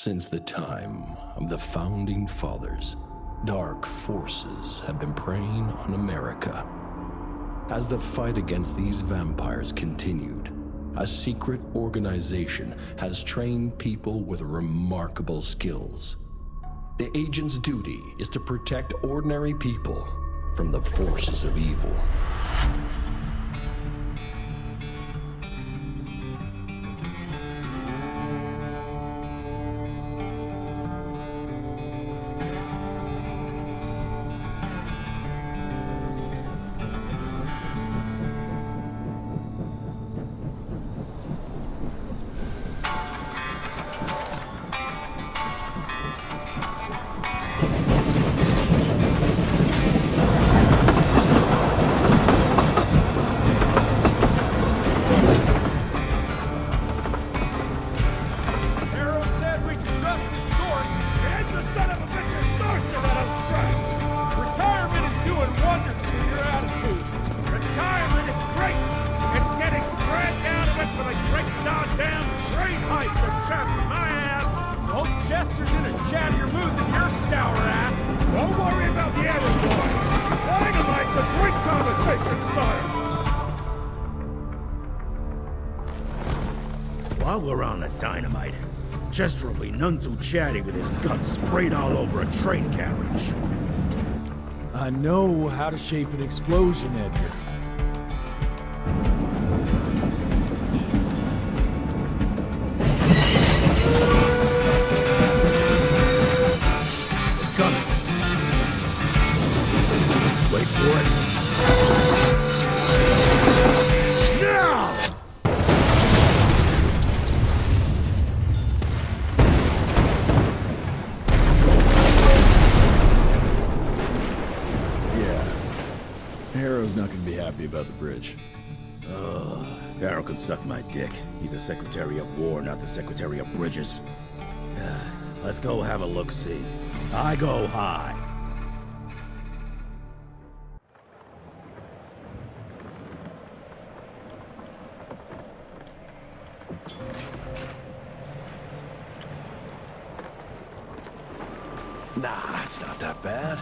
Since the time of the Founding Fathers, dark forces have been preying on America. As the fight against these vampires continued, a secret organization has trained people with remarkable skills. The agent's duty is to protect ordinary people from the forces of evil. While we're on the dynamite, Chester will be none too chatty with his guts sprayed all over a train carriage. I know how to shape an explosion, Edgar. It's coming. Wait for it. Now! Harrow's not gonna be happy about the bridge. Harrow can suck my dick. He's the Secretary of War, not the Secretary of Bridges. Let's go have a look-see. I go high. Nah, it's not that bad.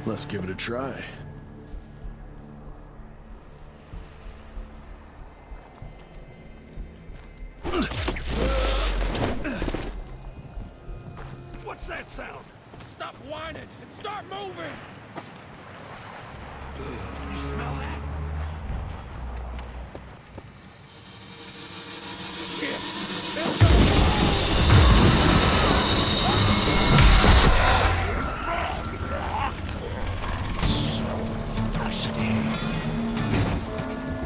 Let's give it a try. What's that sound? Stop whining and start moving! You smell that? Shit!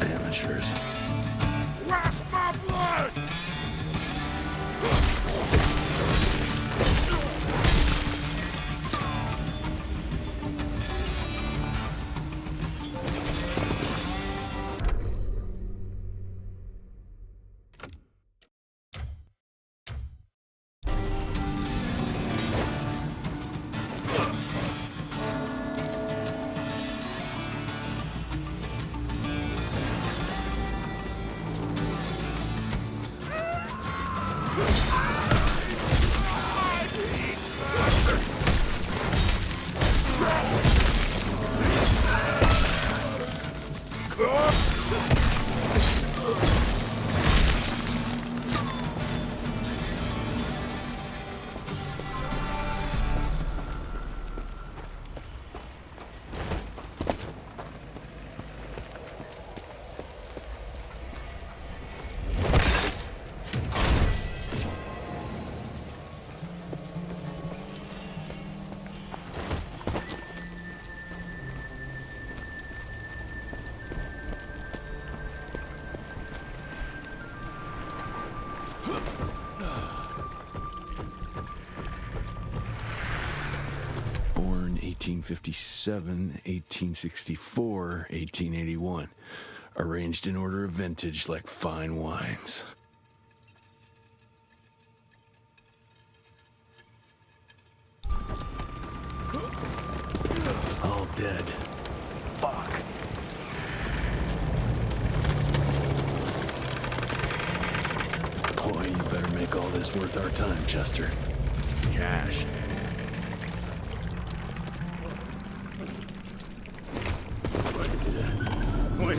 Amateurs. Wash my blood! Born 1857, 1864, 1881. Arranged in order of vintage like fine wines. All dead. Fuck. Boy, you better make all this worth our time, Chester. Cash. Wait.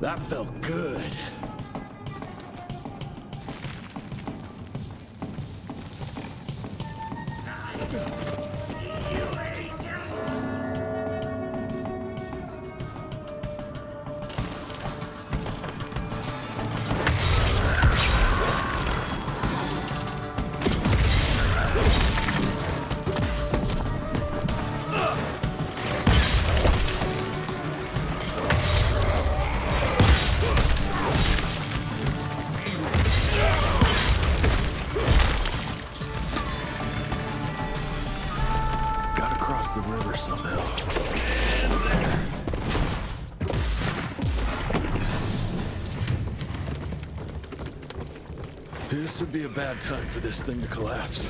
That felt good. The river somehow. This would be a bad time for this thing to collapse.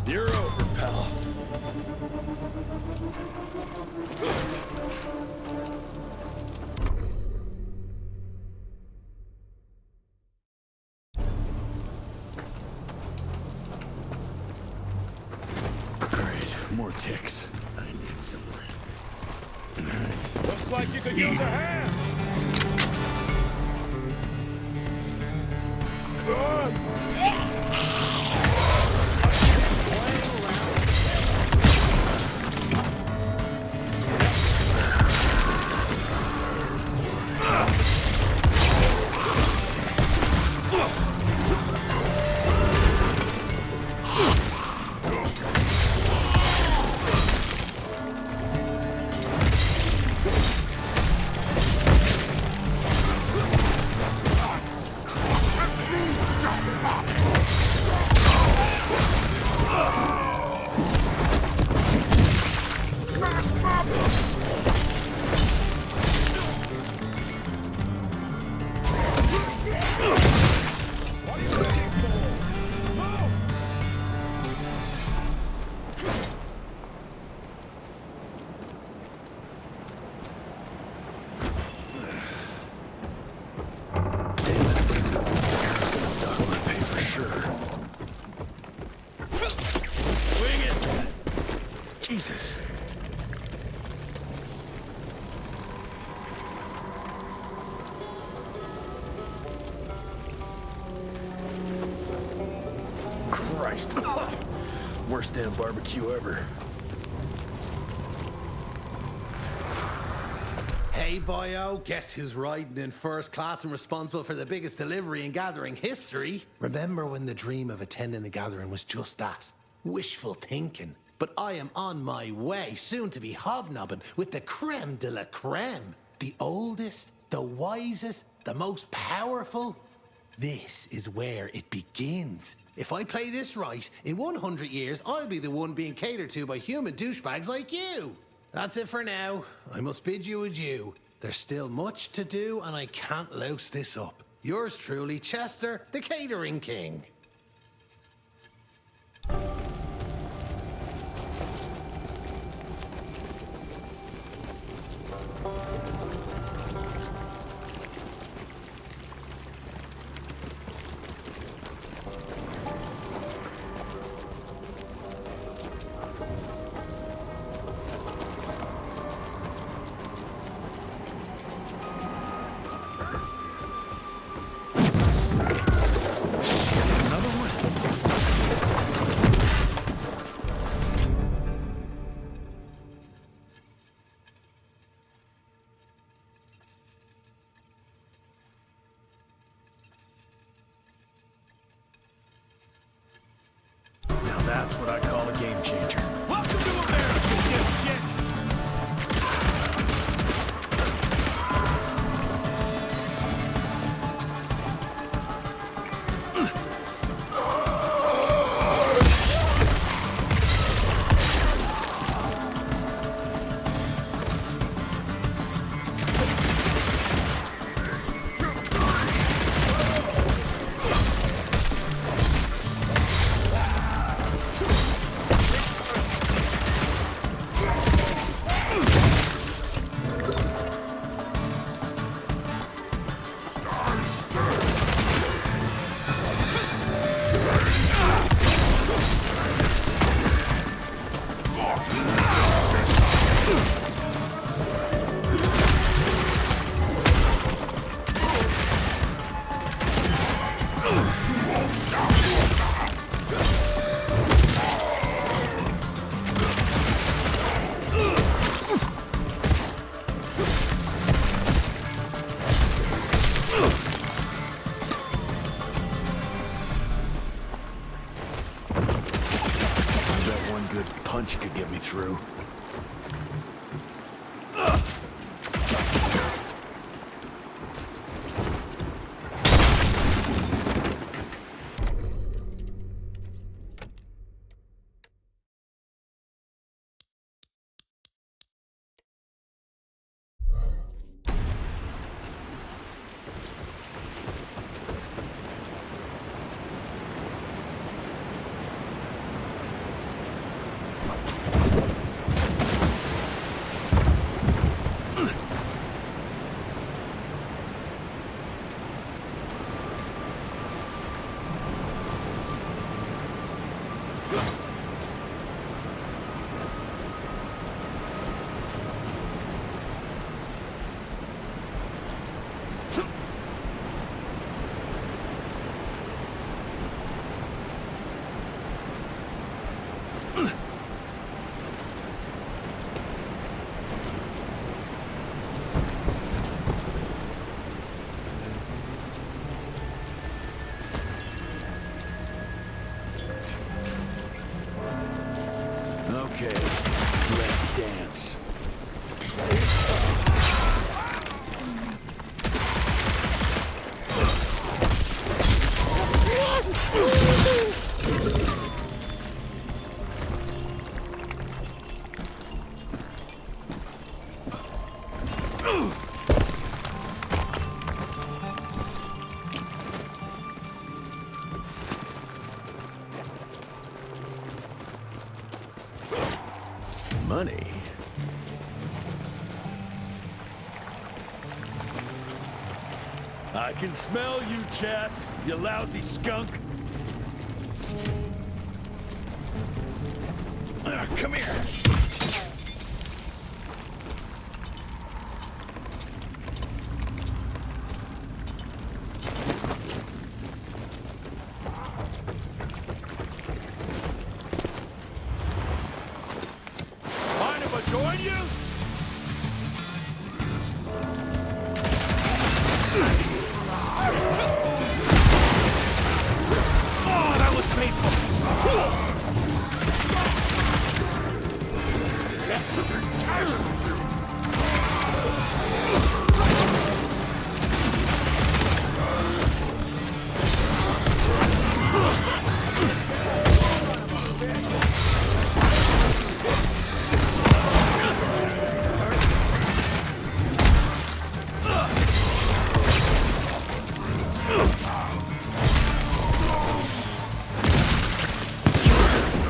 You're over, pal. Great, more ticks. I need some. Looks like you could use a hand. sure. Wing it! Jesus. Christ. Worst damn barbecue ever. Hey, boyo, guess who's riding in first class and responsible for the biggest delivery in gathering history? Remember when the dream of attending the gathering was just that? Wishful thinking. But I am on my way, soon to be hobnobbing with the creme de la creme. The oldest, the wisest, the most powerful. This is where it begins. If I play this right, in 100 years, I'll be the one being catered to by human douchebags like you. That's it for now. I must bid you adieu. There's still much to do, and I can't louse this up. Yours truly, Chester, the Catering King. That's what I call a game changer. Welcome to America, dipshit! Punch could get me through. Okay, let's dance. Money. I can smell you, Chess, you lousy skunk. Come here. Mind if I join you? Oh, that was painful.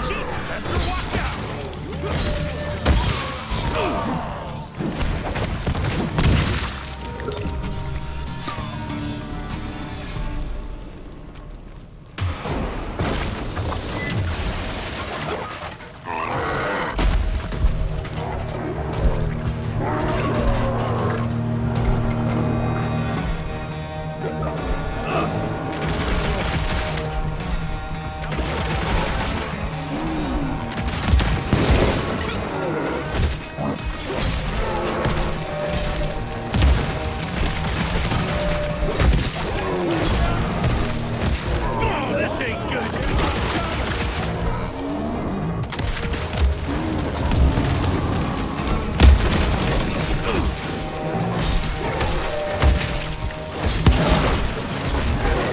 Jesus, Edgar, watch out! Oh, this ain't good.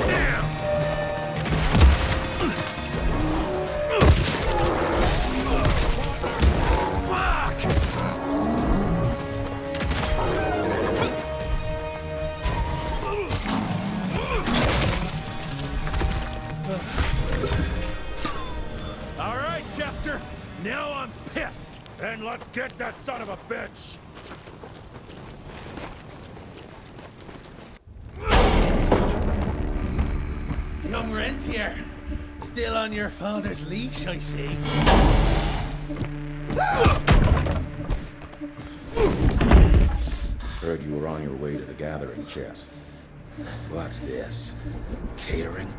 Damn! Fuck! All right, Chester. Now I'm pissed. Then let's get that son of a bitch. Young rentier, still on your father's leash, I see. Heard you were on your way to the gathering, Chess. What's this? Catering?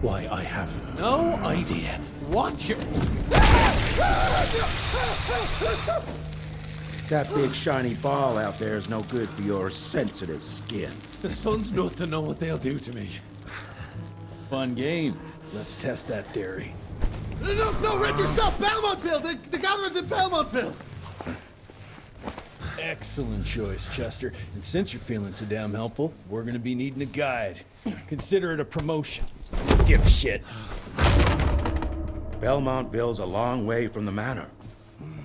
Why, I have no idea what you're... That big shiny ball out there is no good for your sensitive skin. The sun's not to know what they'll do to me. Fun game. Let's test that theory. No, Richard, stop! Belmontville! The gathering's in Belmontville! Excellent choice, Chester. And since you're feeling so damn helpful, we're gonna be needing a guide. Consider it a promotion. Dipshit. Belmontville's a long way from the manor.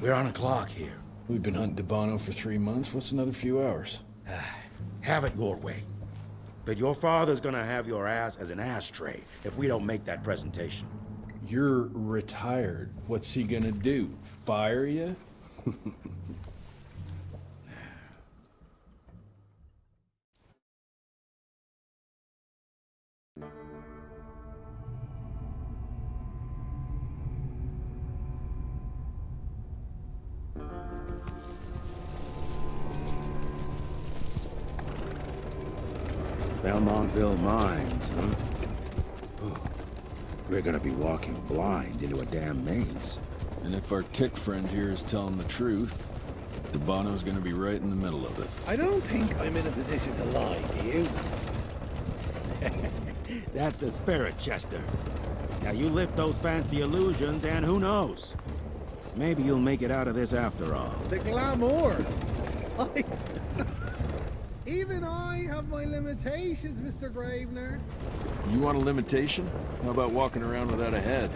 We're on a clock here. We've been hunting Debano for 3 months. What's another few hours? Have it your way. But your father's gonna have your ass as an ashtray if we don't make that presentation. You're retired. What's he gonna do? Fire you? Belmontville Mines, huh? Oh, we're gonna be walking blind into a damn maze. And if our tick friend here is telling the truth, Debano's gonna be right in the middle of it. I don't think I'm in a position to lie, do you? That's the spirit, Chester. Now you lift those fancy illusions and who knows? Maybe you'll make it out of this after all. The glamour! Even I have my limitations, Mr. Gravener. You want a limitation? How about walking around without a head?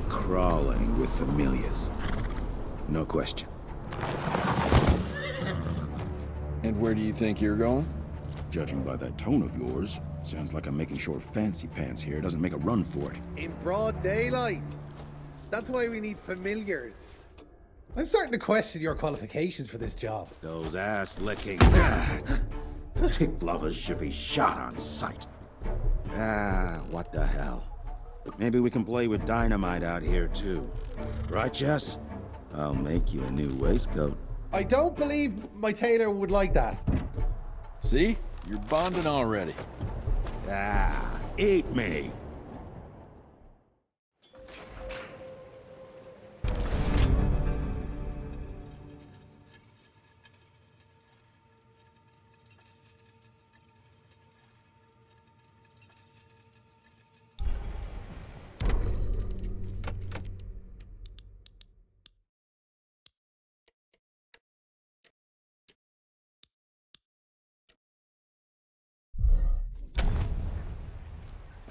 Crawling with familiars. No question. And where do you think you're going? Judging by that tone of yours, sounds like I'm making sure Fancy Pants here doesn't make a run for it. In broad daylight. That's why we need familiars. I'm starting to question your qualifications for this job. Those ass-licking tick lovers should be shot on sight. What the hell? Maybe we can play with dynamite out here, too. Right, Jess? I'll make you a new waistcoat. I don't believe my tailor would like that. See? You're bonding already. Eat me.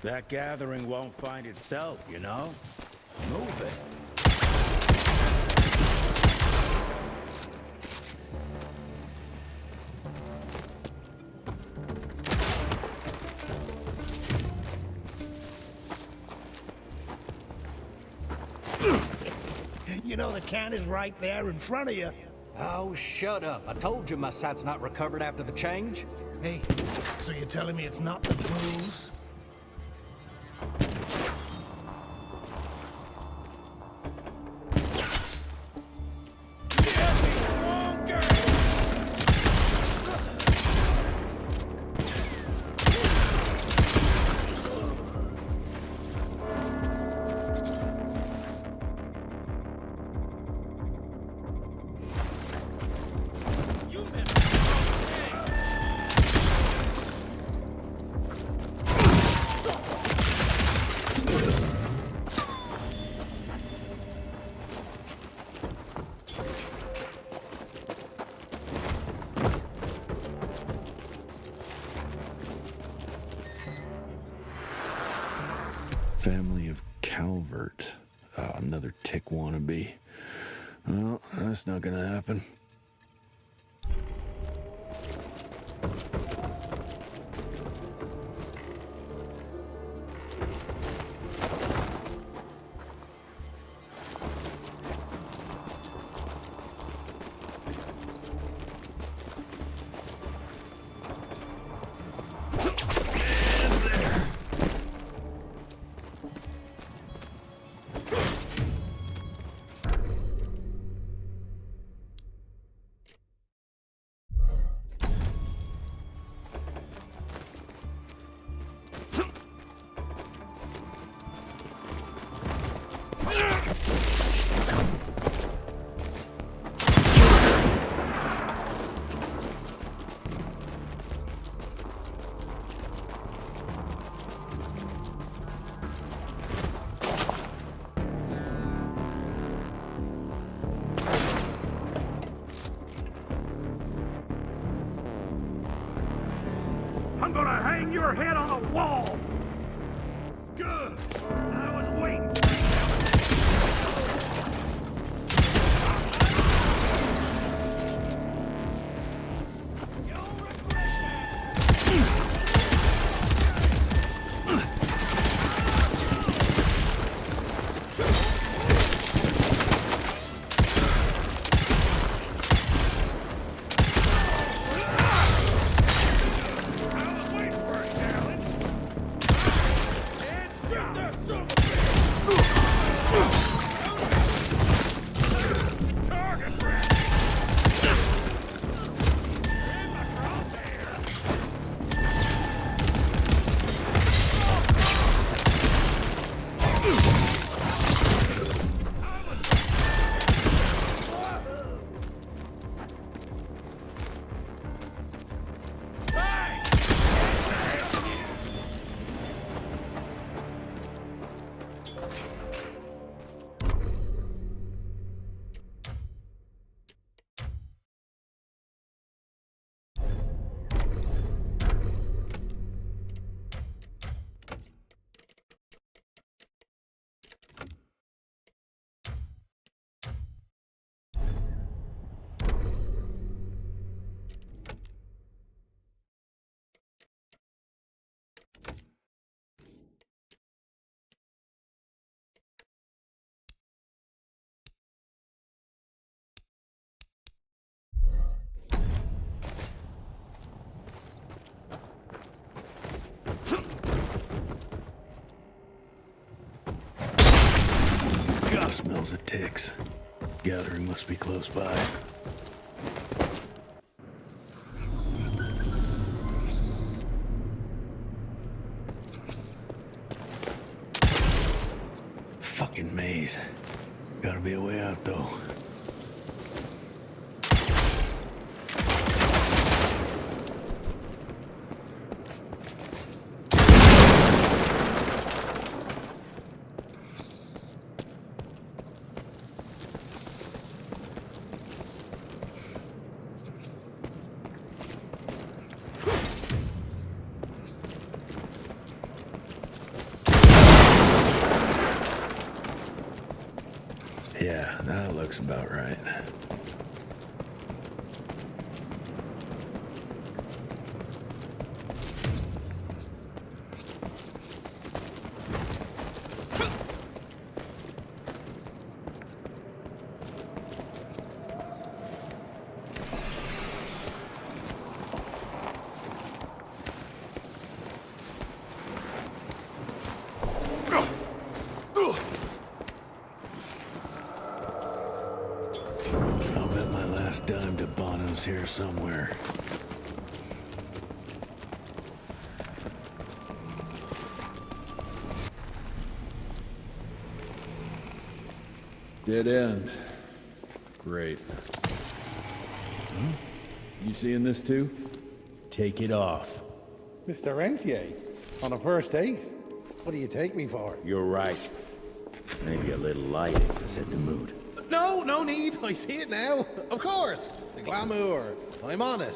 That gathering won't find itself, you know? Move it. You know the can is right there in front of you. Oh, shut up. I told you my sight's not recovered after the change. Hey, so you're telling me it's not the booze? Family of Calvert. Another tick wannabe. Well, that's not gonna happen. I'm gonna hang your head on a wall! Good! I was waiting for you! You'll regret Smells of ticks. Gathering must be close by. Fucking maze. Gotta be a way out, though. Yeah, that looks about right. I'll bet my last dime to Bono's here somewhere. Dead end. Great. You seeing this too? Take it off. Mr. Rentier, on a first date? What do you take me for? You're right. Maybe a little lighting to set the mood. No, no need. I see it now. Of course. The glamour. I'm on it.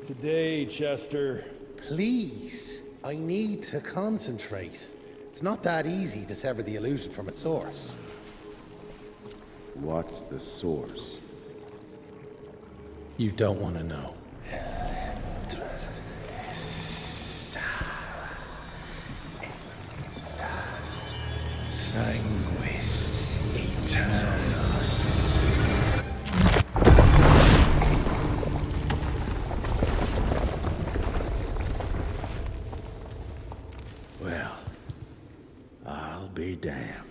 Today, Chester. Please, I need to concentrate. It's not that easy to sever the illusion from its source. What's the source? You don't want to know. Sanguis Eternus. Well, I'll be damned.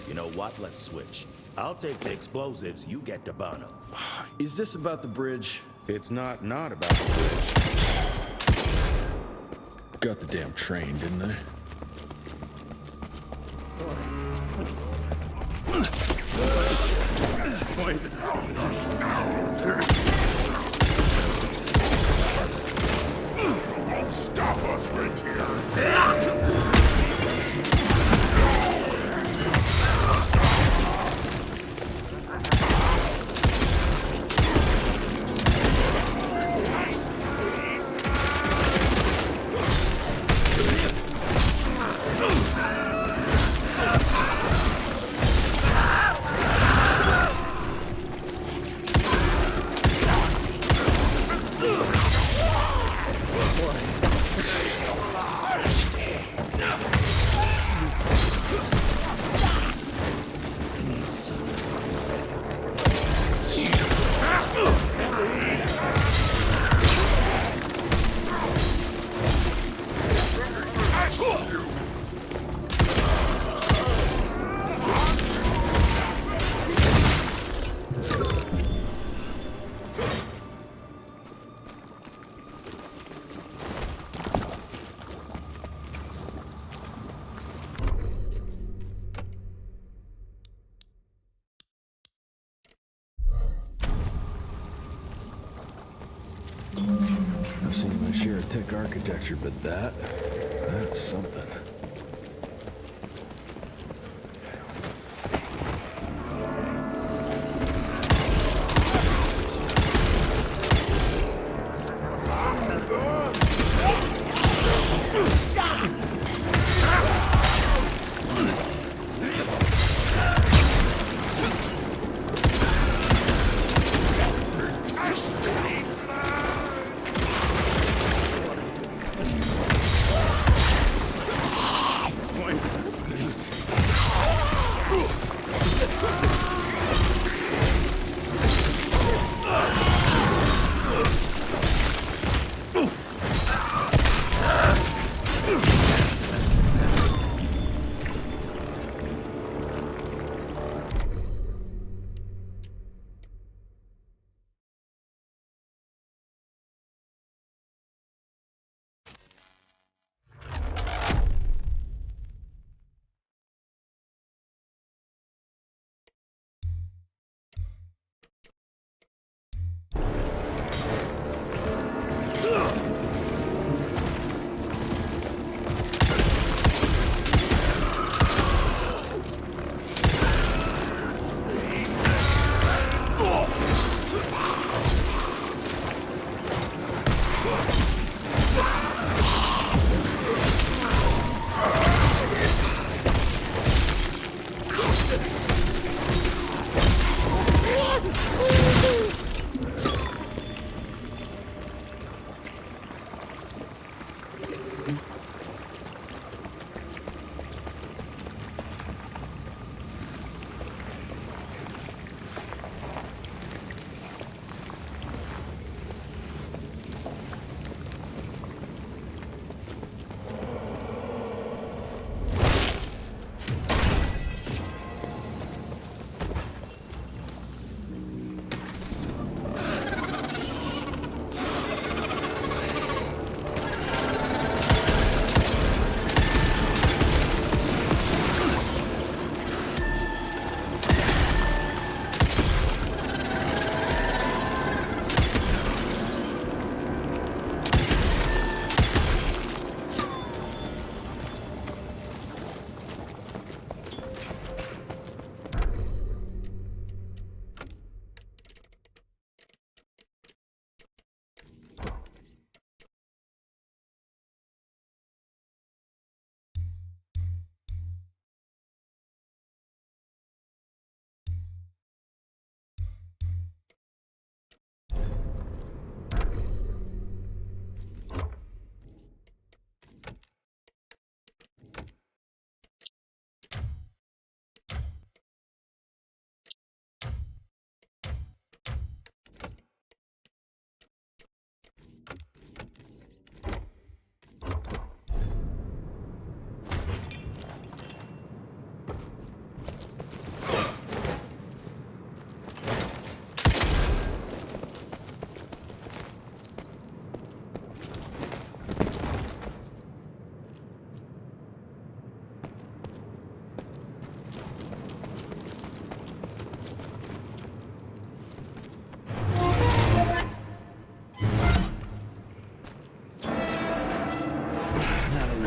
You know what? Let's switch. I'll take the explosives, you get the Bono. Is this about the bridge? It's not about the bridge. Got the damn train, didn't they? Stop us right here! I've seen my share of tech architecture, but that's something.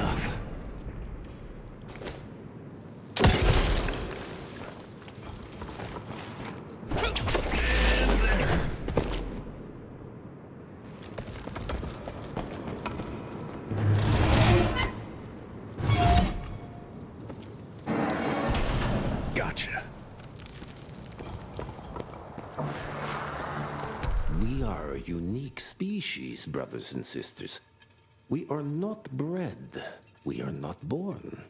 enough. Gotcha. We are a unique species, brothers and sisters. We are not bred. We are not born.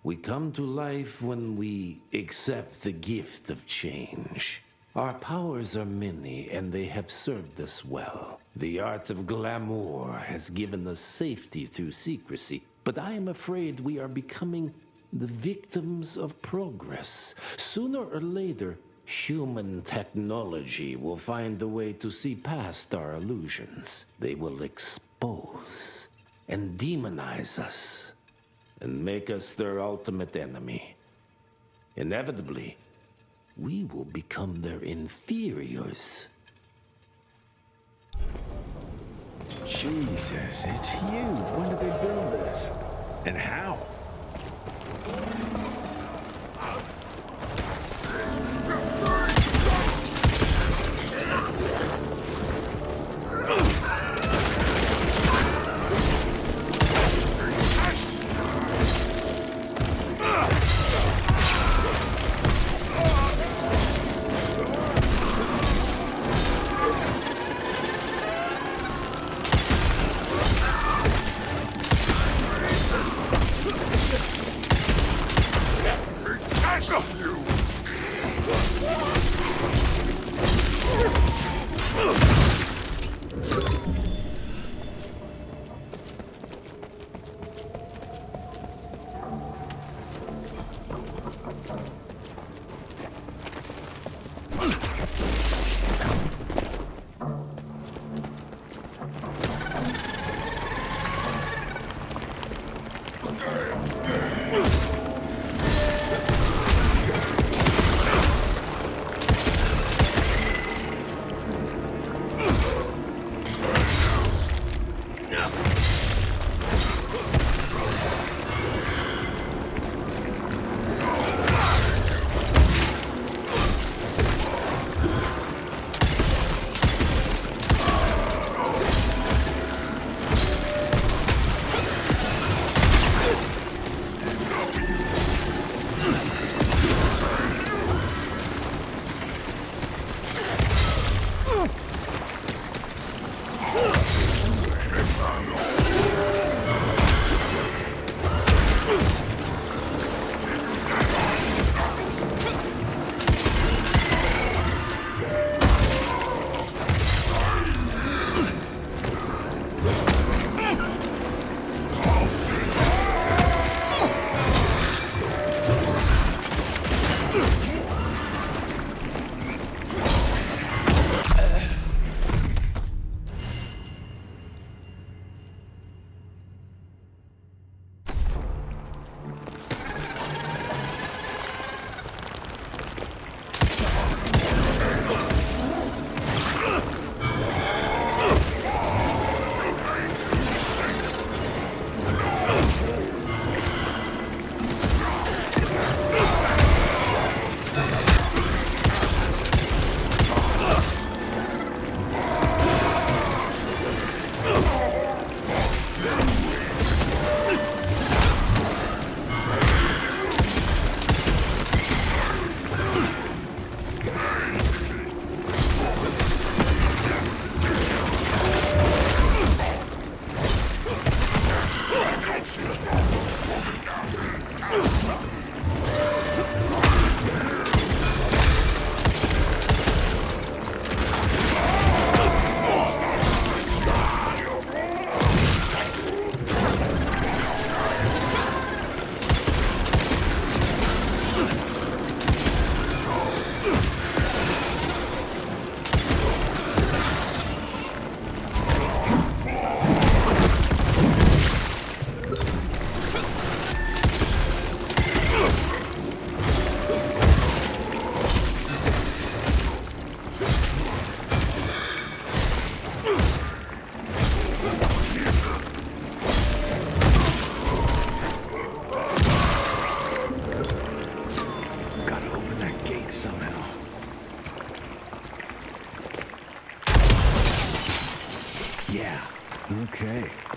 We come to life when we accept the gift of change. Our powers are many, and they have served us well. The art of glamour has given us safety through secrecy, but I am afraid we are becoming the victims of progress. Sooner or later, human technology will find a way to see past our illusions. They will expose and demonize us and make us their ultimate enemy. Inevitably, we will become their inferiors. Jesus, it's huge. When did they build this? And how?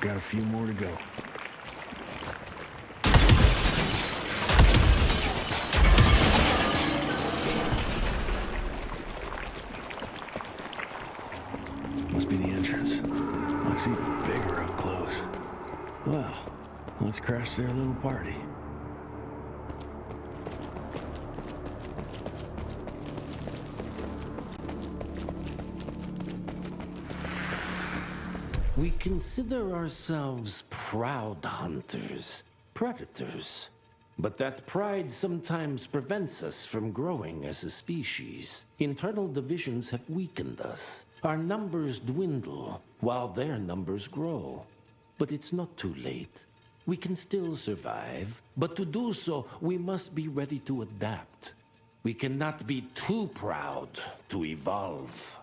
got a few more to go. Must be the entrance. Looks even bigger up close. Well, let's crash their little party. We consider ourselves proud hunters, predators. But that pride sometimes prevents us from growing as a species. Internal divisions have weakened us. Our numbers dwindle while their numbers grow. But it's not too late. We can still survive, but to do so, we must be ready to adapt. We cannot be too proud to evolve.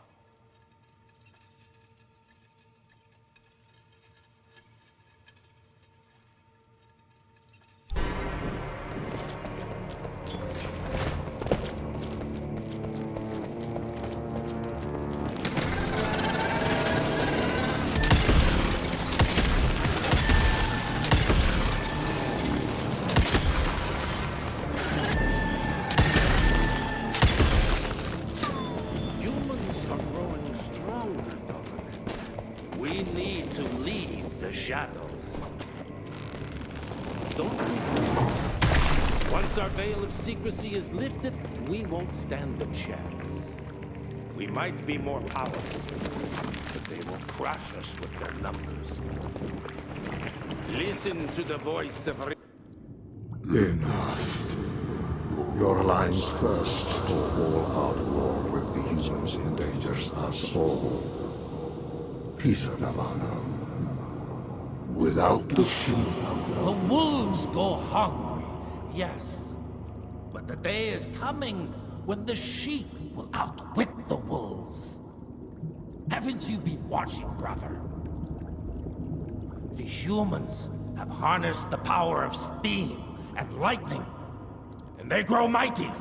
Secrecy is lifted, we won't stand a chance. We might be more powerful, but they will crush us with their numbers. Listen to the voice of... Enough. Your line's thirst for all-out war with the humans endangers us all. Peter Navano. Without the sheep... The wolves go hungry, yes. But the day is coming when the sheep will outwit the wolves. Haven't you been watching, brother? The humans have harnessed the power of steam and lightning, and they grow mighty.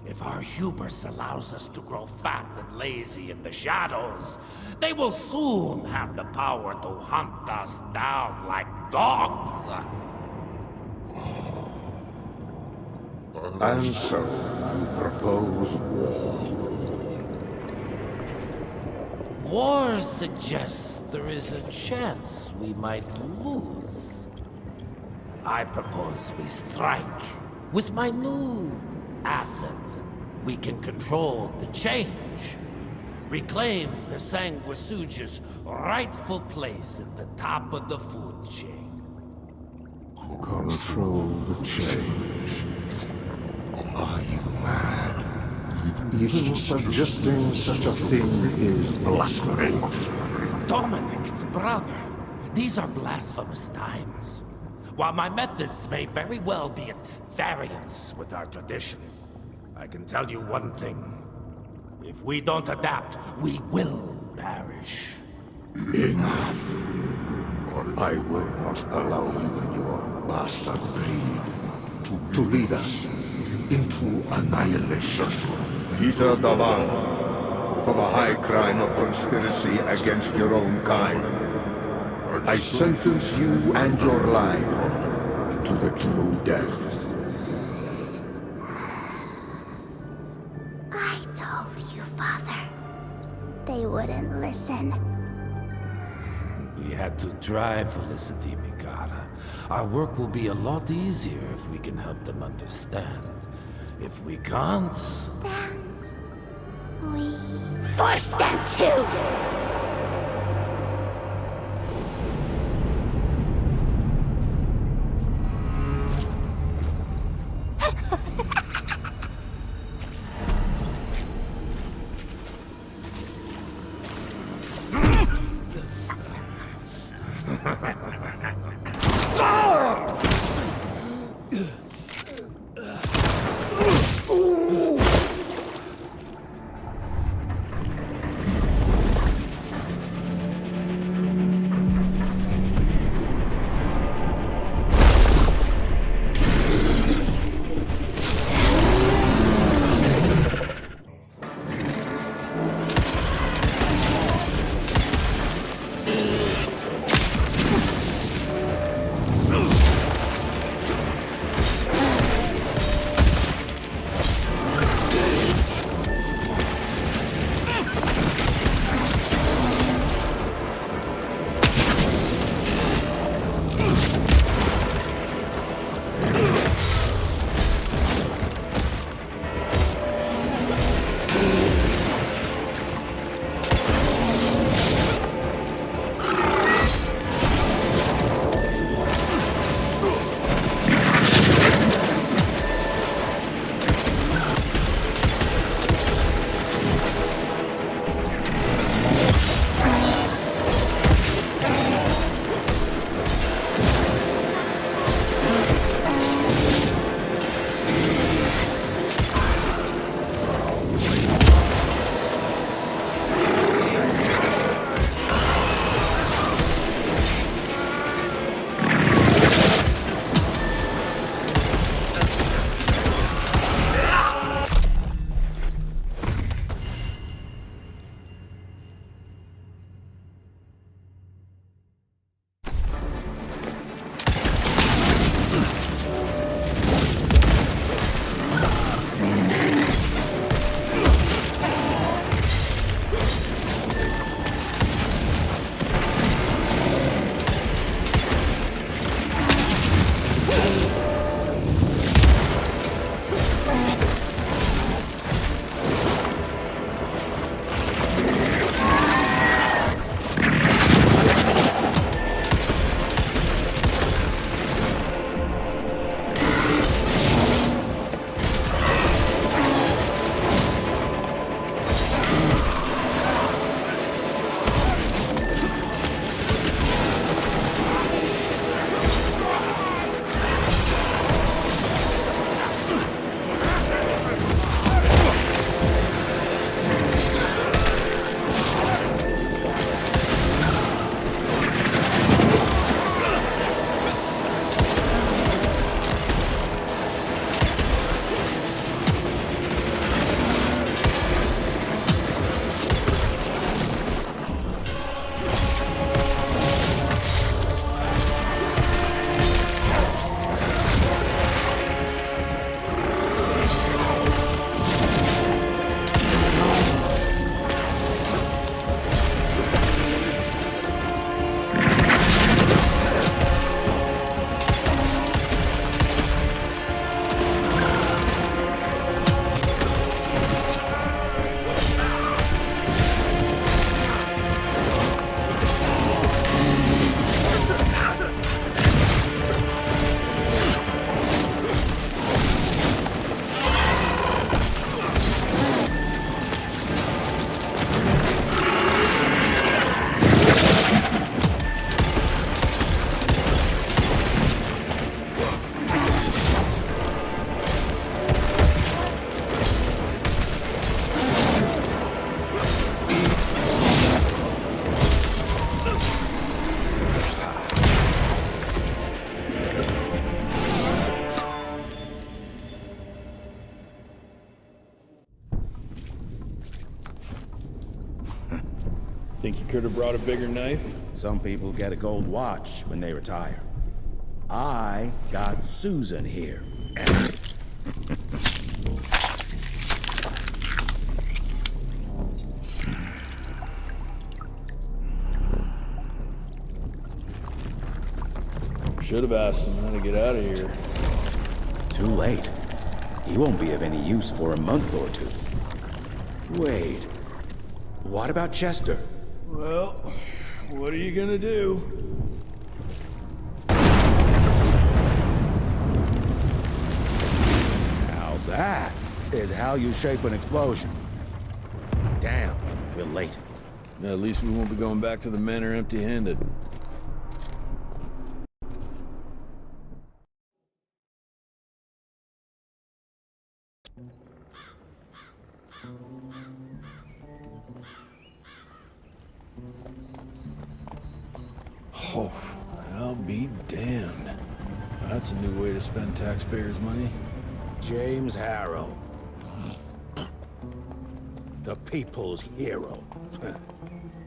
If our hubris allows us to grow fat and lazy in the shadows, they will soon have the power to hunt us down like dogs. And so, you propose war. War suggests there is a chance we might lose. I propose we strike. With my new asset, we can control the change. Reclaim the Sanguisuja's rightful place at the top of the food chain. Control the change. Are you mad? Even suggesting such a thing is blasphemy. Dominic, brother, these are blasphemous times. While my methods may very well be at variance with our tradition, I can tell you one thing. If we don't adapt, we will perish. Enough. I will not allow you and your bastard breed to lead us into annihilation. Peter Davano, for the high crime of conspiracy against your own kind, I sentence you and your line to the true death. I told you, Father. They wouldn't listen. We had to try, Felicity Mikata. Our work will be a lot easier if we can help them understand. If we can't... Then... we... force them to! Think you could have brought a bigger knife? Some people get a gold watch when they retire. I got Susan here. Should have asked him how to get out of here. Too late. He won't be of any use for a month or two. Wait. What about Chester? Well, what are you gonna do? Now that is how you shape an explosion. Damn, we're late. At least we won't be going back to the manor empty-handed. Oh, I'll be damned. That's a new way to spend taxpayers' money. James Harrow. The people's hero.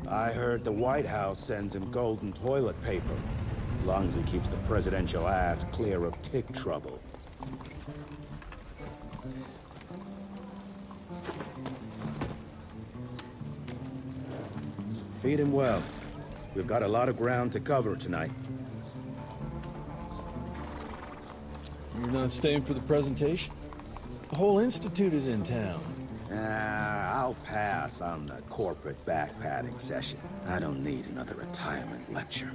I heard the White House sends him golden toilet paper. As long as he keeps the presidential ass clear of tick trouble. Feed him well. We've got a lot of ground to cover tonight. You're not staying for the presentation? The whole institute is in town. I'll pass on the corporate backpatting session. I don't need another retirement lecture.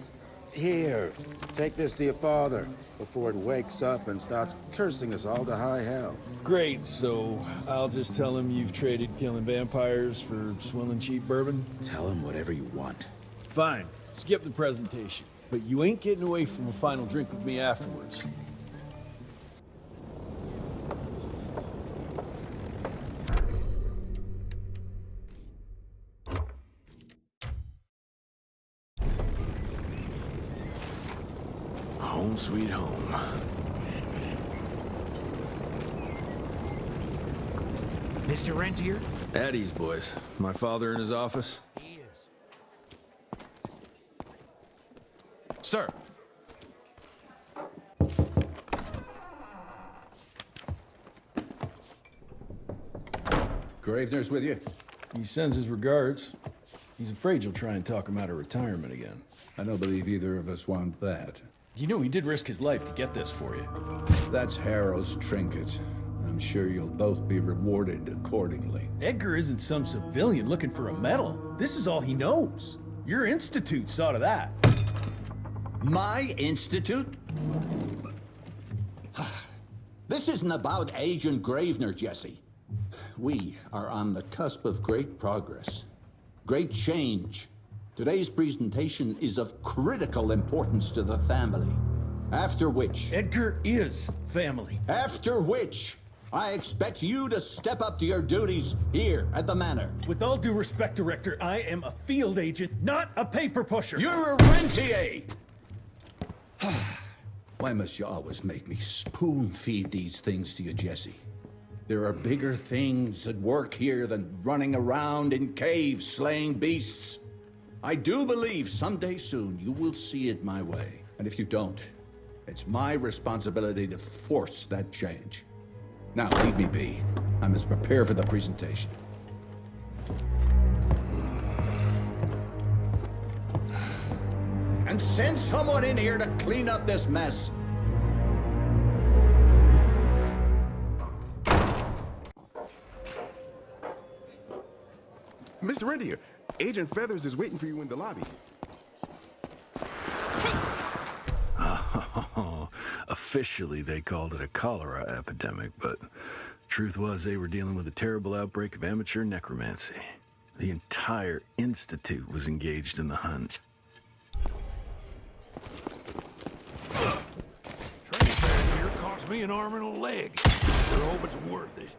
Here, take this to your father before it wakes up and starts cursing us all to high hell. Great, so I'll just tell him you've traded killing vampires for swilling cheap bourbon? Tell him whatever you want. Fine, skip the presentation. But you ain't getting away from a final drink with me afterwards. Home sweet home. Mr. Rentier? At ease, boys. My father in his office? He is. Sir. Gravener's with you? He sends his regards. He's afraid you'll try and talk him out of retirement again. I don't believe either of us want that. You know he did risk his life to get this for you. That's Harrow's trinket. I'm sure you'll both be rewarded accordingly. Edgar isn't some civilian looking for a medal. This is all he knows. Your institute saw to that. My institute? This isn't about Agent Gravener, Jesse. We are on the cusp of great progress, great change. Today's presentation is of critical importance to the family. After which... Edgar is family. After which, I expect you to step up to your duties here at the manor. With all due respect, Director, I am a field agent, not a paper pusher. You're a rentier! Why must you always make me spoon-feed these things to you, Jesse? There are bigger things at work here than running around in caves slaying beasts. I do believe someday soon you will see it my way. And if you don't, it's my responsibility to force that change. Now, leave me be. I must prepare for the presentation. And send someone in here to clean up this mess. Mr. Rentier, Agent Feathers is waiting for you in the lobby. Oh, officially they called it a cholera epidemic, but truth was they were dealing with a terrible outbreak of amateur necromancy. The entire institute was engaged in the hunt. Training fair here cost me an arm and a leg. I hope it's worth it.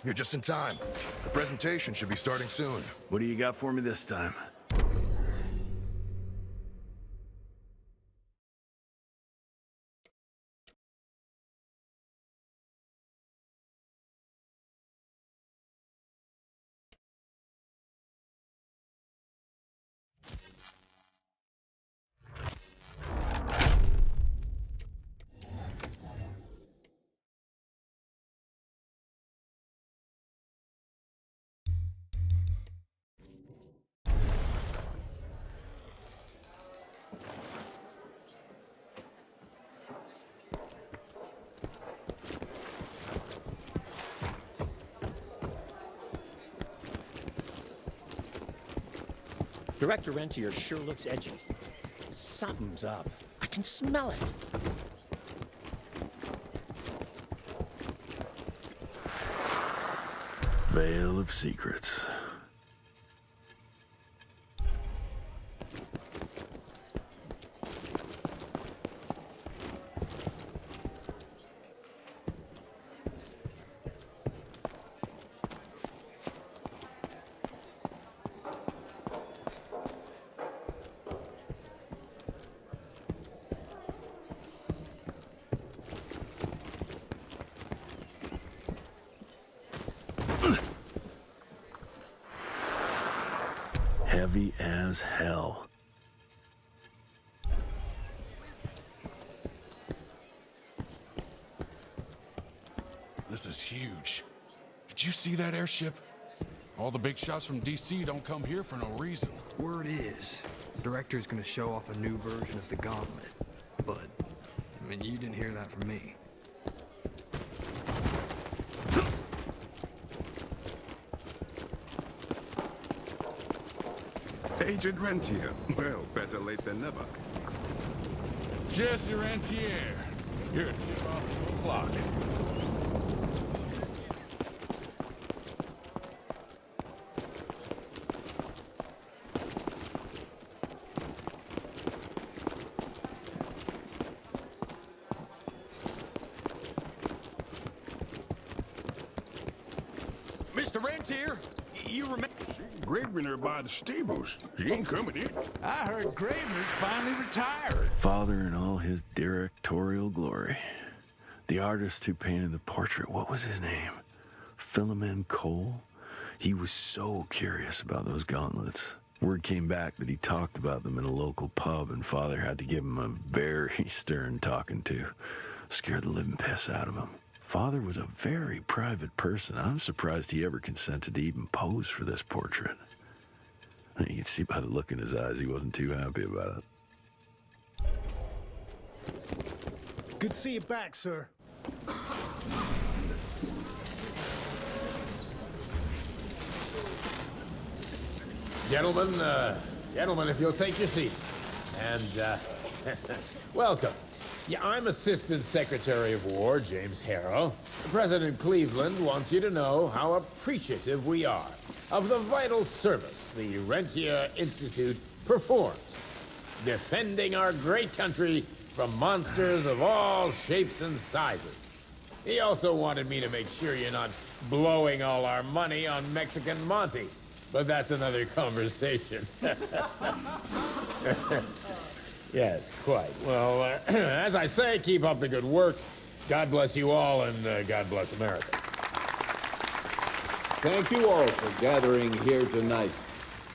You're just in time. The presentation should be starting soon. What do you got for me this time? Director Rentier sure looks edgy. Something's up. I can smell it. Veil of Secrets. Heavy as hell. This is huge. Did you see that airship? All the big shots from DC don't come here for no reason. Word is, the director's gonna show off a new version of the gauntlet. But, I mean, you didn't hear that from me. Agent Rentier. Well, better late than never. Jesse Rentier. You're a chip off the block. Mr. Rentier, you remember? Gravener by the stables. He ain't coming in. I heard Gravener's finally retired. Father in all his directorial glory. The artist who painted the portrait, what was his name? Philomen Cole? He was so curious about those gauntlets. Word came back that he talked about them in a local pub, and Father had to give him a very stern talking to. Scared the living piss out of him. Father was a very private person. I'm surprised he ever consented to even pose for this portrait. You can see by the look in his eyes he wasn't too happy about it. Good to see you back, sir. Gentlemen, if you'll take your seats. And, welcome. Yeah, I'm Assistant Secretary of War, James Harrow. President Cleveland wants you to know how appreciative we are of the vital service the Rentier Institute performs, defending our great country from monsters of all shapes and sizes. He also wanted me to make sure you're not blowing all our money on Mexican Monty, but that's another conversation. Yes, quite. Well, as I say, keep up the good work. God bless you all, and God bless America. Thank you all for gathering here tonight.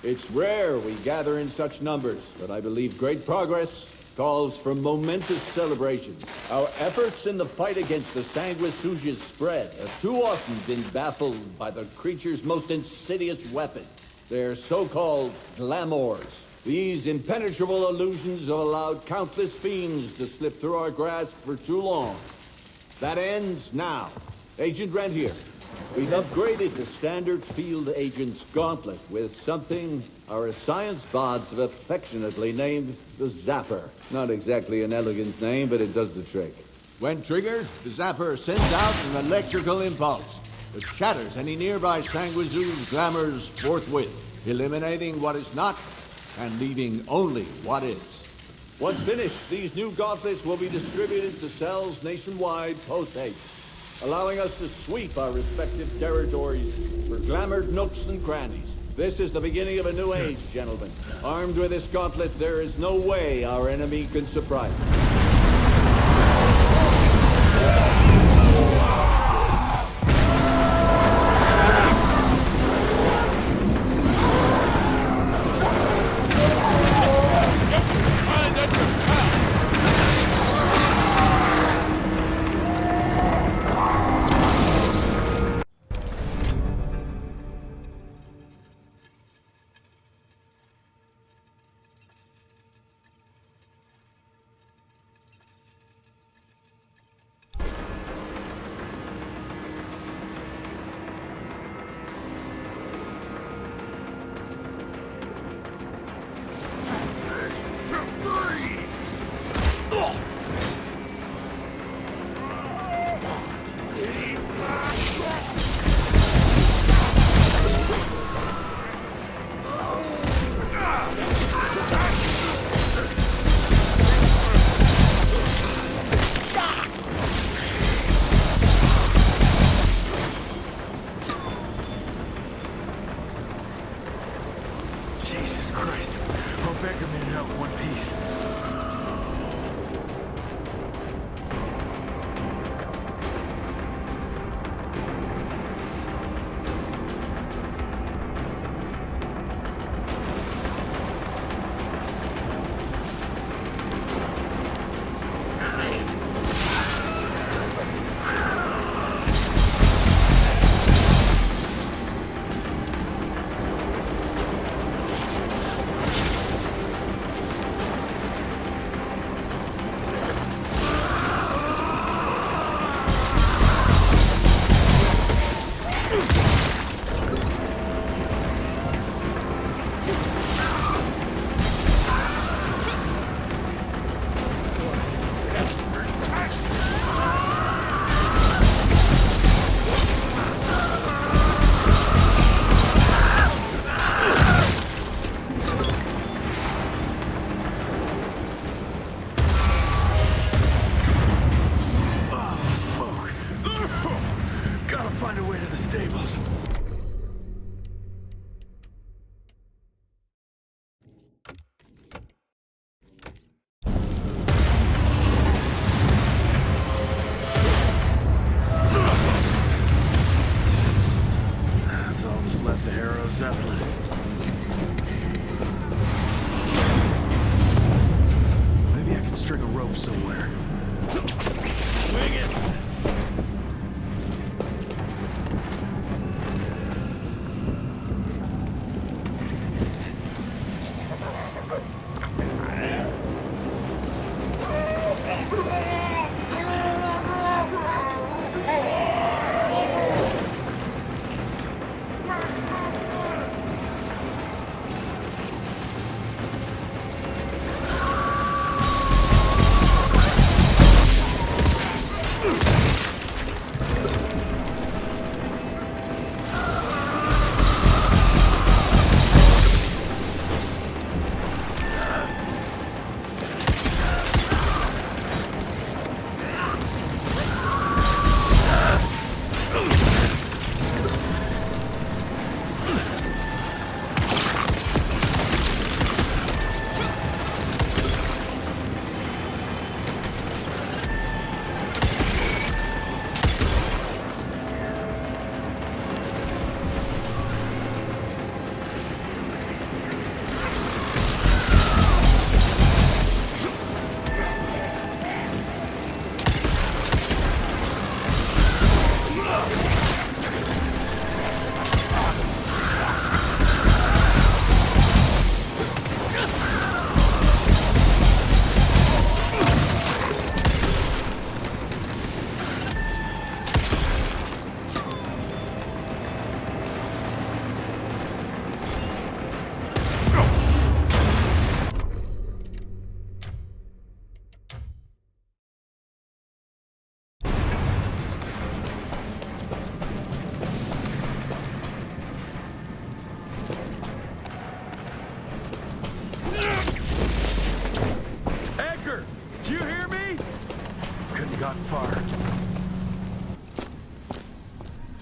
It's rare we gather in such numbers, but I believe great progress calls for momentous celebration. Our efforts in the fight against the sanguisuga's spread have too often been baffled by the creature's most insidious weapon, their so-called glamours. These impenetrable illusions have allowed countless fiends to slip through our grasp for too long. That ends now. Agent Rentier, we've upgraded the standard field agent's gauntlet with something our science bots have affectionately named the Zapper. Not exactly an elegant name, but it does the trick. When triggered, the Zapper sends out an electrical impulse that shatters any nearby sanguisuga's glamours forthwith, eliminating what is not and leaving only what is. Once finished, these new gauntlets will be distributed to cells nationwide post-haste, allowing us to sweep our respective territories for glamored nooks and crannies. This is the beginning of a new age, gentlemen. Armed with this gauntlet, there is no way our enemy can surprise us. begging me to help in one piece.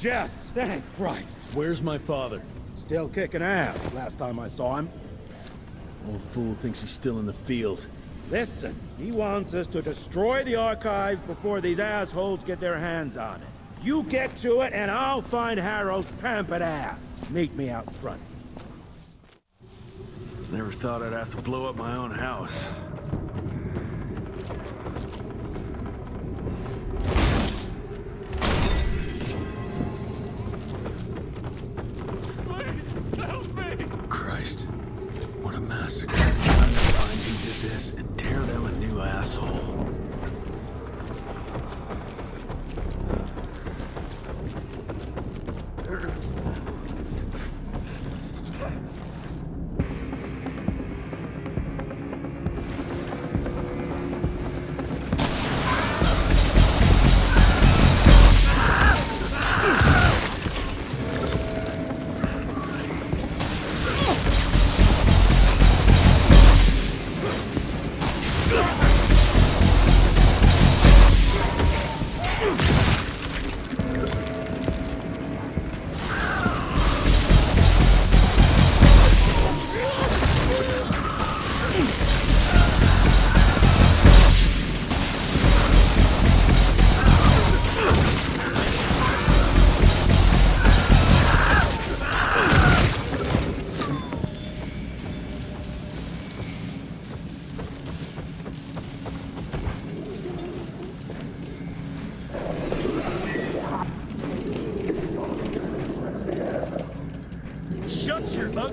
Jess, thank Christ. Where's my father? Still kicking ass last time I saw him. Old fool thinks he's still in the field. Listen, he wants us to destroy the archives before these assholes get their hands on it. You get to it and I'll find Harrow's pampered ass. Meet me out front. Never thought I'd have to blow up my own house. Christ, what a massacre. Time to find who did this and tear them a new asshole.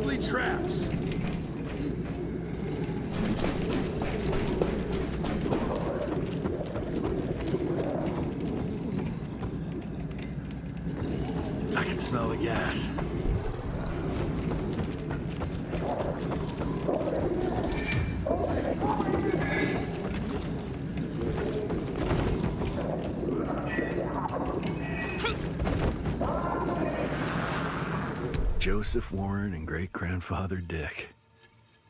deadly traps. I can smell the gas. Joseph Warren and great-grandfather Dick.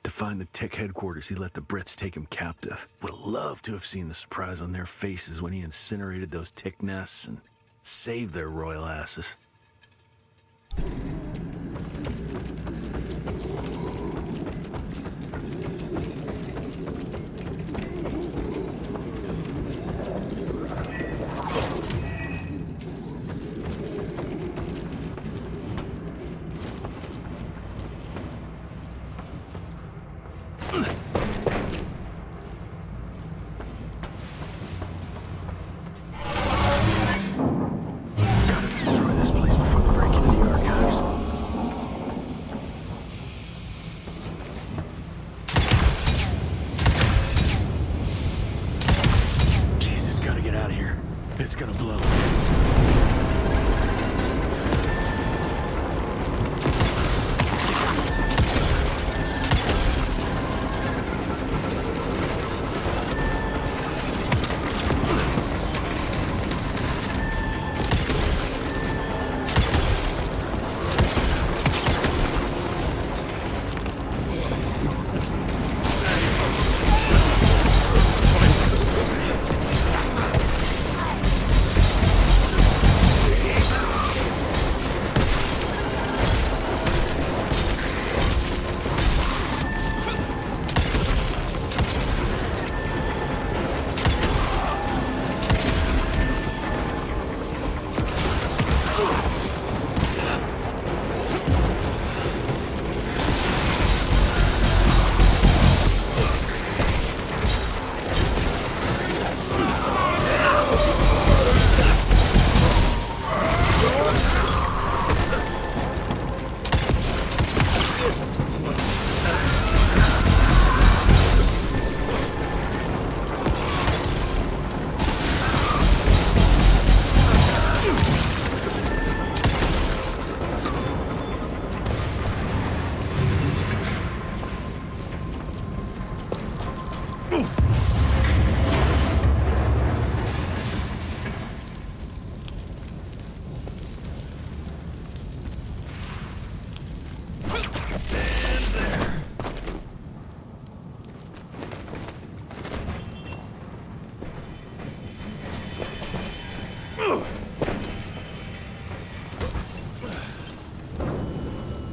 To find the Tick headquarters, he let the Brits take him captive. Would have loved to have seen the surprise on their faces when he incinerated those Tick nests and saved their royal asses. It's gonna blow.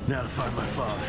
Now to find my father.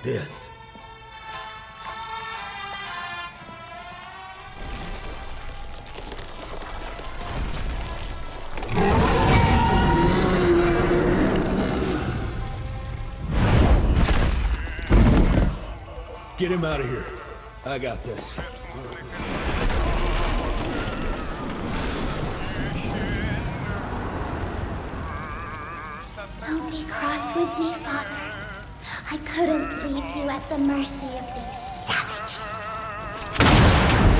this? Get him out of here. I got this. Don't be cross with me, Father. I couldn't leave you at the mercy of these savages.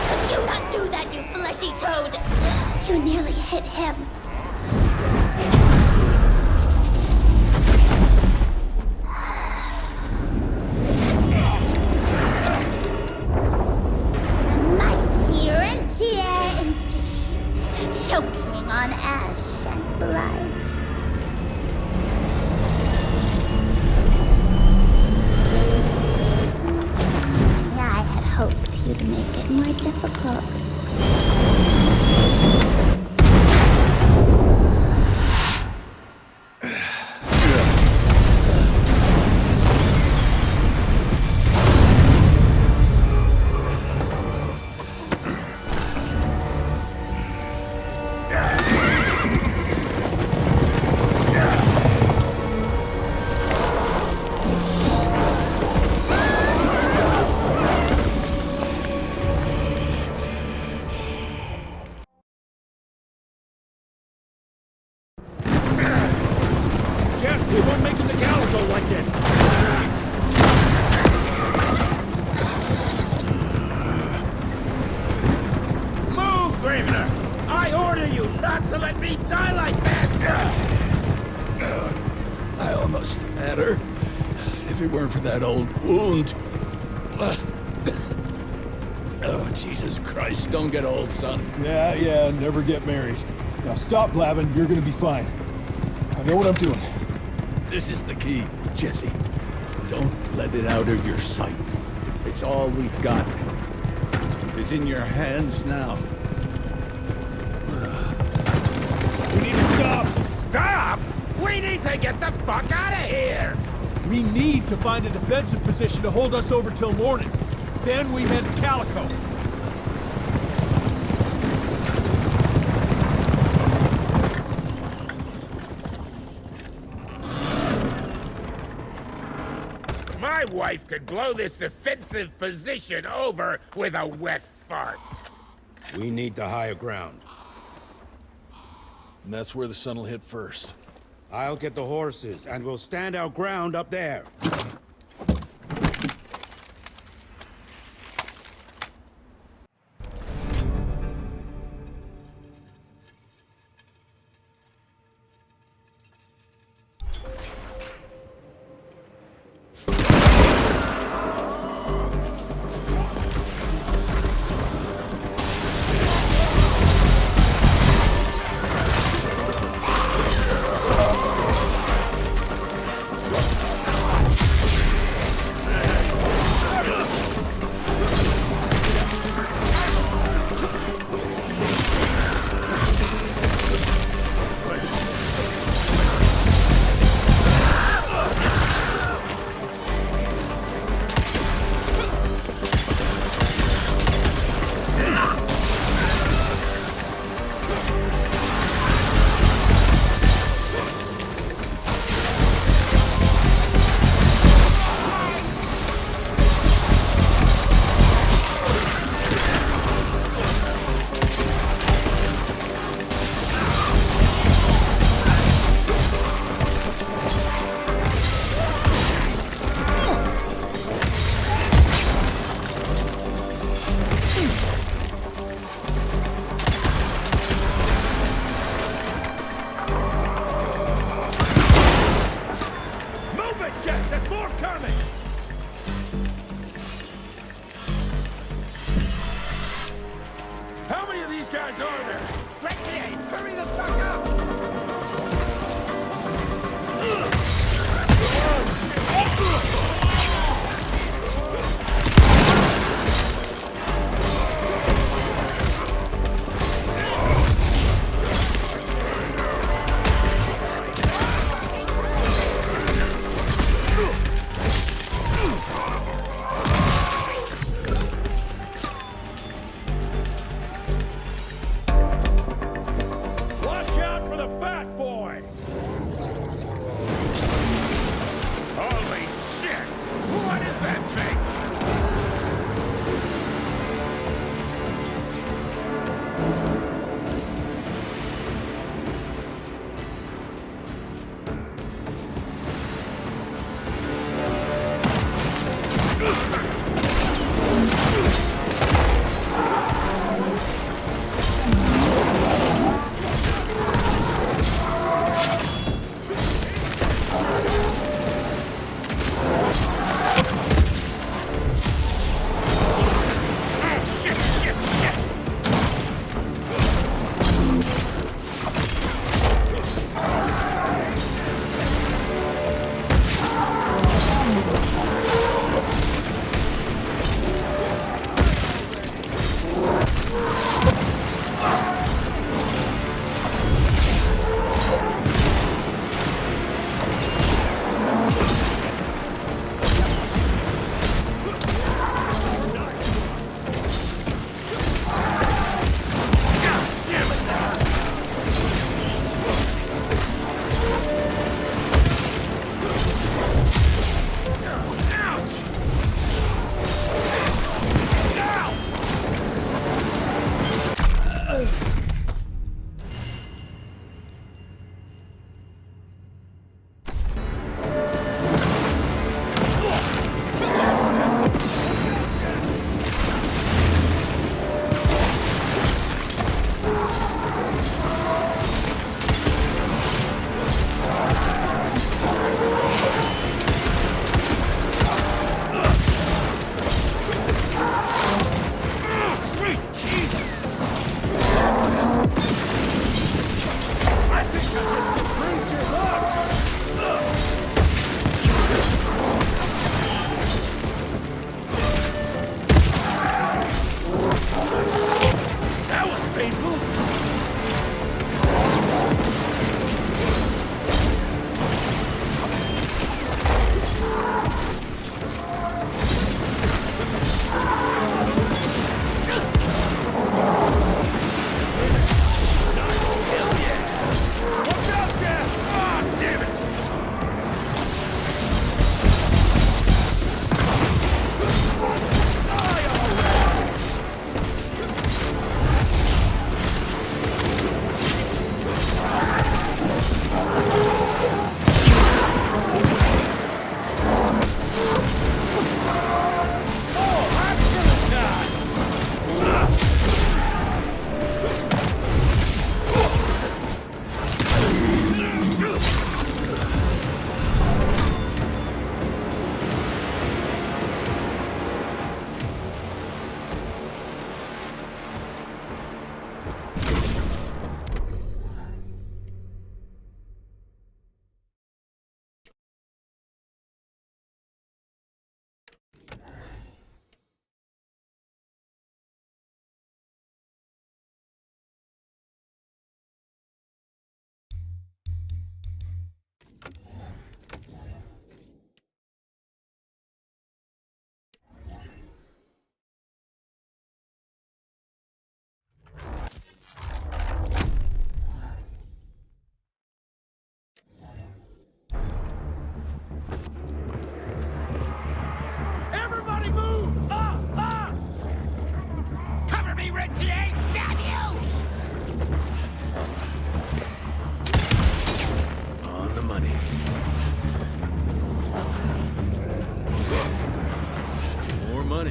Could you not do that, you fleshy toad? You nearly hit him. The mighty Rentier Institute, choking on ash and blood. I had hoped you'd make it more difficult. Jess, we won't make it to Calico like this! Move, Gravener! I order you not to let me die like that! I almost had her. If it weren't for that old wound. Oh, Jesus Christ, don't get old, son. Yeah, never get married. Now stop blabbing, you're gonna be fine. I know what I'm doing. This is the key, Jesse. Don't let it out of your sight. It's all we've got. It's in your hands now. We need to stop! Stop?! We need to get the fuck out of here! We need to find a defensive position to hold us over till morning. Then we head to Calico. My wife could blow this defensive position over with a wet fart. We need the higher ground. And that's where the sun will hit first. I'll get the horses, and we'll stand our ground up there. guys are there? Rentier, hurry the fuck up!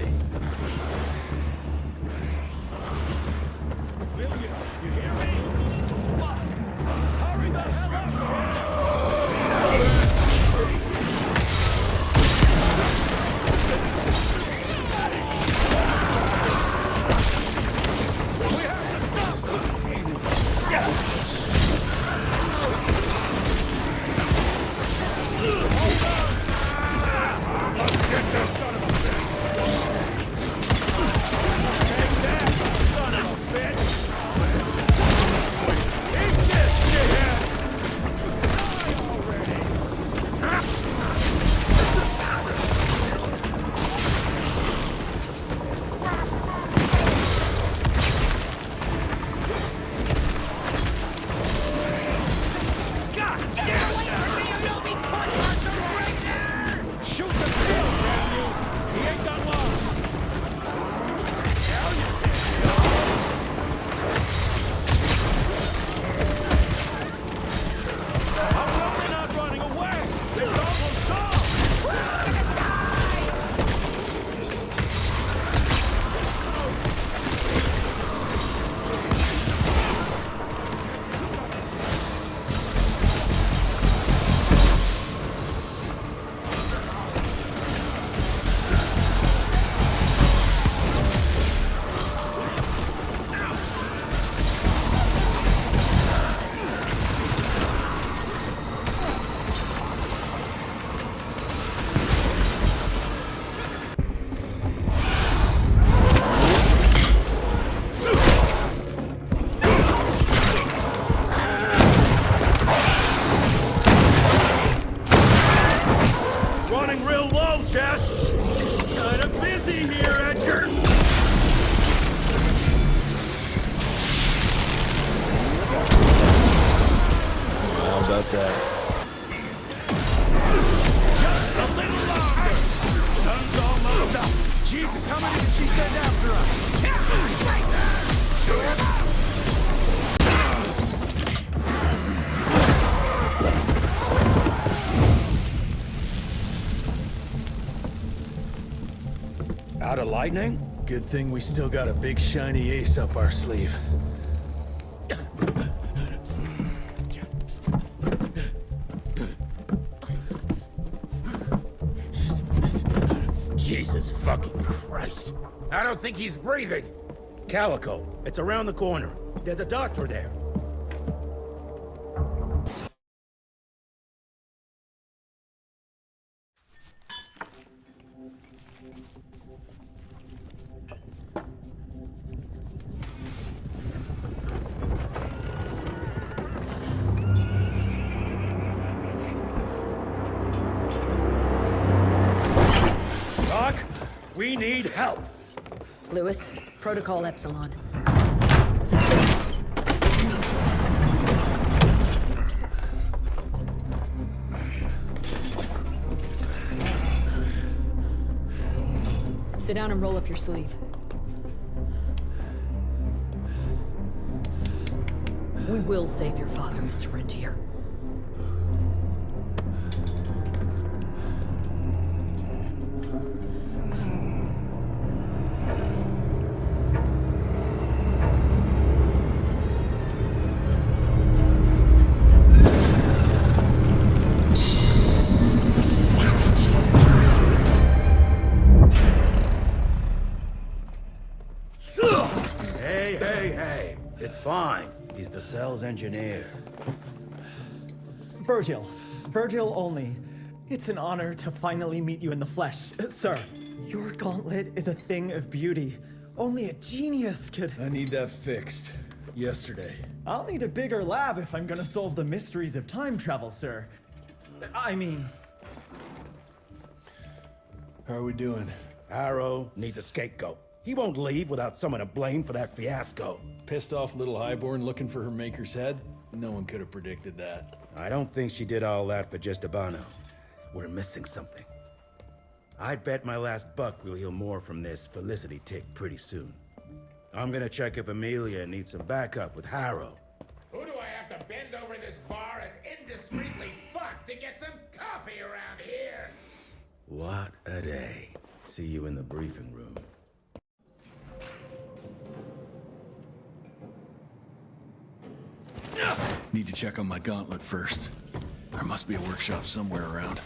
me. Jesus, how many did she send after us? Out of lightning? Good thing we still got a big shiny ace up our sleeve. Jesus fucking Christ. I don't think he's breathing. Calico, it's around the corner. There's a doctor there. Doc, we need help. Lewis, Protocol Epsilon. Sit down and roll up your sleeve. We will save your father, Mr. Rentier. Hey, it's fine. He's the cell's engineer. Virgil only. It's an honor to finally meet you in the flesh. Sir, your gauntlet is a thing of beauty. Only a genius could... I need that fixed. Yesterday. I'll need a bigger lab if I'm gonna solve the mysteries of time travel, sir. I mean... How are we doing? Arrow needs a scapegoat. He won't leave without someone to blame for that fiasco. Pissed off little highborn looking for her maker's head? No one could have predicted that. I don't think she did all that for just Abano. We're missing something. I bet my last buck we'll hear more from this Felicity tick pretty soon. I'm gonna check if Amelia needs some backup with Harrow. Who do I have to bend over this bar and indiscreetly fuck to get some coffee around here? What a day. See you in the briefing room. Need to check on my gauntlet first. There must be a workshop somewhere around.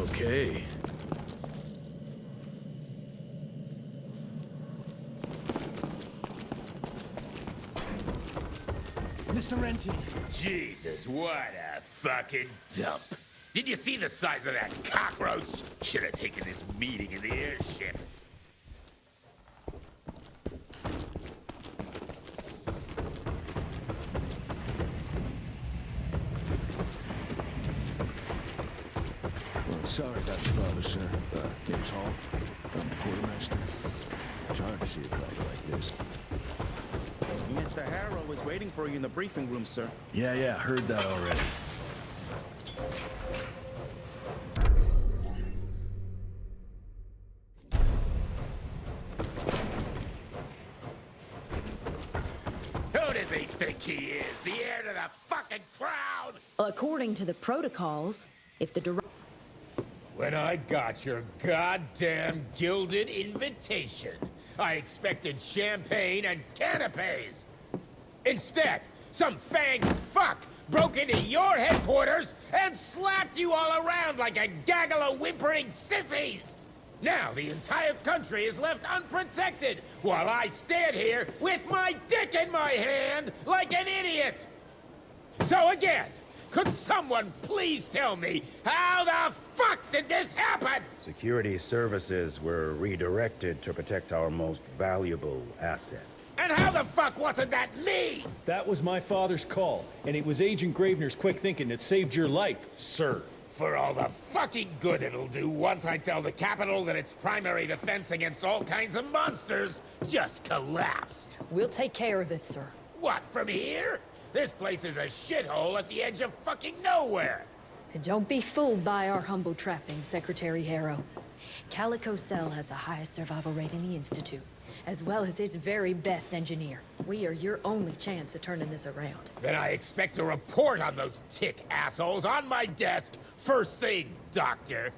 Okay. Mr. Renty. Jesus, what a fucking dump. Did you see the size of that cockroach? Should have taken this meeting in the airship. Sorry about your father, sir. James Hall. I'm the quartermaster. It's hard to see a crowd like this. Mr. Harrow is waiting for you in the briefing room, sir. Yeah, heard that already. Who does he think he is? The heir to the fucking crown? According to the protocols, if the When I got your goddamn gilded invitation, I expected champagne and canapes. Instead, some fang fuck broke into your headquarters and slapped you all around like a gaggle of whimpering sissies. Now the entire country is left unprotected while I stand here with my dick in my hand like an idiot. So again, could someone please tell me how the fuck did this happen? Security services were redirected to protect our most valuable asset. And how the fuck wasn't that me? That was my father's call, and it was Agent Gravener's quick thinking that saved your life, sir. For all the fucking good it'll do once I tell the Capitol that its primary defense against all kinds of monsters just collapsed. We'll take care of it, sir. What, from here? This place is a shithole at the edge of fucking nowhere. And don't be fooled by our humble trappings, Secretary Harrow. Calico Cell has the highest survival rate in the Institute, as well as its very best engineer. We are your only chance at turning this around. Then I expect a report on those tick assholes on my desk first thing, Doctor.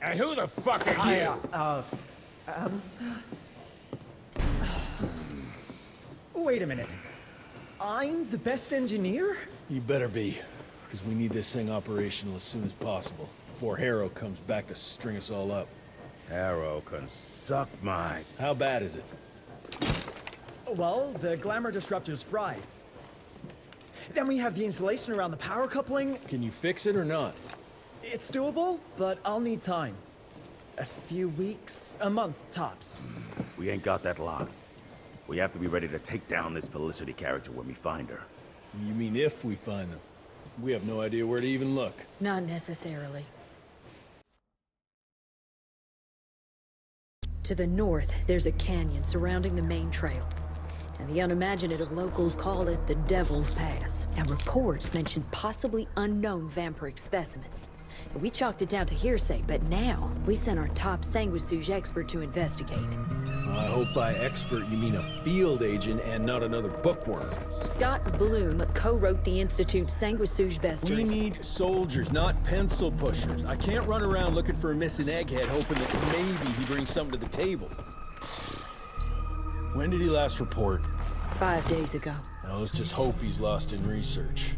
And who the fuck are you? Wait a minute. I'm the best engineer? You better be, because we need this thing operational as soon as possible, before Harrow comes back to string us all up. Harrow can suck my... How bad is it? Well, the glamour disruptor's fried. Then we have the insulation around the power coupling. Can you fix it or not? It's doable, but I'll need time. A few weeks, a month tops. We ain't got that long. We have to be ready to take down this Felicity character when we find her. You mean if we find them? We have no idea where to even look. Not necessarily. To the north, there's a canyon surrounding the main trail. And the unimaginative locals call it the Devil's Pass. And reports mention possibly unknown vampiric specimens. And we chalked it down to hearsay, but now we sent our top sanguisuge expert to investigate. I hope by expert you mean a field agent and not another bookworm. Scott Bloom co-wrote the Institute's sanguisuge bestiary. We need soldiers, not pencil pushers. I can't run around looking for a missing egghead hoping that maybe he brings something to the table. When did he last report? 5 days ago. Now let's just hope he's lost in research.